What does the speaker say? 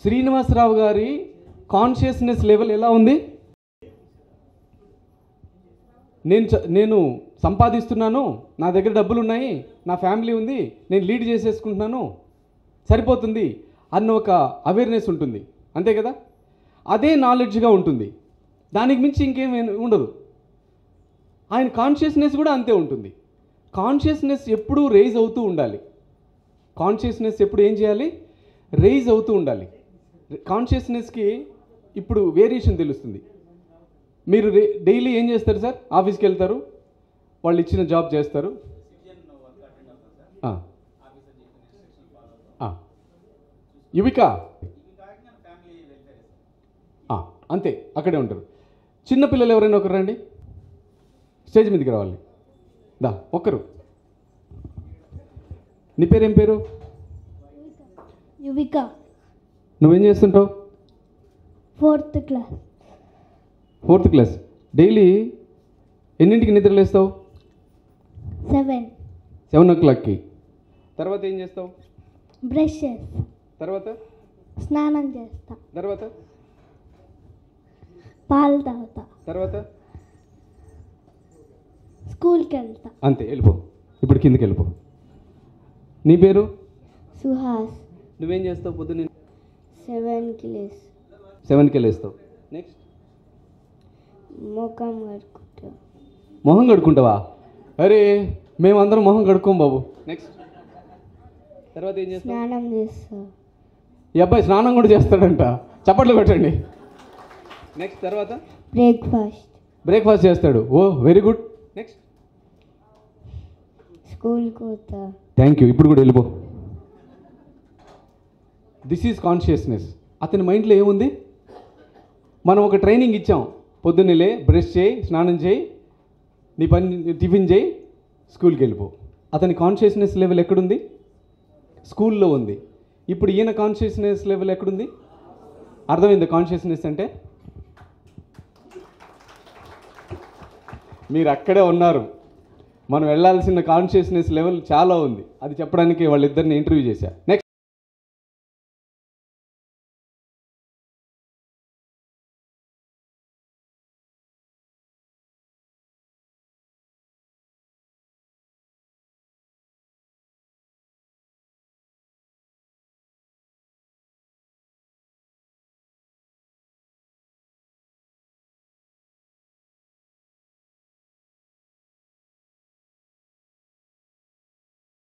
శ్రీనివాసరావు గారి consciousness level ఎలా ఉంది? నేను సంపాదిస్తున్నాను, నా దగ్గర డబ్బులు ఉన్నాయి, నా ఫ్యామిలీ ఉంది, నేను లీడ్ చేసేసుకుంటున్నాను, సరిపోతుంది అన్న ఒక అవేర్నెస్ ఉంటుంది, అంతే కదా? అదే నాలెడ్జ్గా ఉంటుంది, దానికి మించి ఇంకేం ఉండదు. ఆయన కాన్షియస్నెస్ కూడా అంతే ఉంటుంది. కాన్షియస్నెస్ ఎప్పుడూ రైజ్ అవుతూ ఉండాలి. కాన్షియస్నెస్ ఎప్పుడు ఏం చేయాలి? రైజ్ అవుతూ ఉండాలి. కాన్షియస్నెస్కి ఇప్పుడు వేరియేషన్ తెలుస్తుంది. మీరు డైలీ ఏం చేస్తారు సార్? ఆఫీస్కి వెళ్తారు, వాళ్ళు ఇచ్చిన జాబ్ చేస్తారు, యువిక అంతే, అక్కడే ఉంటారు. చిన్నపిల్లలు ఎవరైనా ఒకరు రండి, స్టేజ్ మీదకి రావాలి. దా ఒక్కరు. నీ పేరేం పేరు? యువిక. నువ్వేం చేస్తుంటావు? Fourth class. Fourth class. Daily ఎన్నింటికి నిద్ర లేస్తావు? 7 o'clockకి. తర్వాత ఏం చేస్తావు? బ్రష్ చేస్తా. తర్వాత స్నానం చేస్తా. తర్వాత పాలు తాగుతా. తర్వాత స్కూల్కి వెళ్తా. అంతే, వెళ్ళిపో. ఇప్పుడు కిందకి వెళ్ళిపో. నీ పేరు? సుహాస్. నువ్వేం చేస్తావు పొద్దున్న? 7కి లేసి 7కి లేస్తావు. నెక్స్ట్ ముఖం కడుక్కుంటా. మొహం కడుక్కుంటావా? అరే మేమందరం మొహం కడుక్కోం బాబు. నెక్స్ట్ తర్వాత ఏం చేస్తావు? స్నానం చేస్తా. ఈ అబ్బాయి స్నానం కూడా చేస్తాడంట, చప్పట్లు కొట్టండి. నెక్స్ట్ తర్వాత బ్రేక్ఫాస్ట్ చేస్తాడు. ఓ వెరీ గుడ్. నెక్స్ట్ స్కూల్కి పోతా. Thank you. ఇప్పుడు కూడా వెళ్ళిపో. This is consciousness. అతని మైండ్లో ఏముంది? మనం ఒక ట్రైనింగ్ ఇచ్చాం, పొద్దున్నేలే, బ్రష్ చేయి, స్నానం చేయి, నీ పని టిఫిన్ చేయి, స్కూల్కి వెళ్ళిపో. అతని కాన్షియస్నెస్ లెవెల్ ఎక్కడుంది? స్కూల్లో ఉంది. ఇప్పుడు ఈయన కాన్షియస్నెస్ లెవెల్ ఎక్కడుంది? అర్థమైంది కాన్షియస్నెస్ అంటే? మీరు అక్కడే ఉన్నారు. మనం వెళ్ళాల్సిన కాన్షియస్నెస్ లెవెల్ చాలా ఉంది. అది చెప్పడానికి వాళ్ళిద్దరిని ఇంటర్వ్యూ చేశా. నెక్స్ట్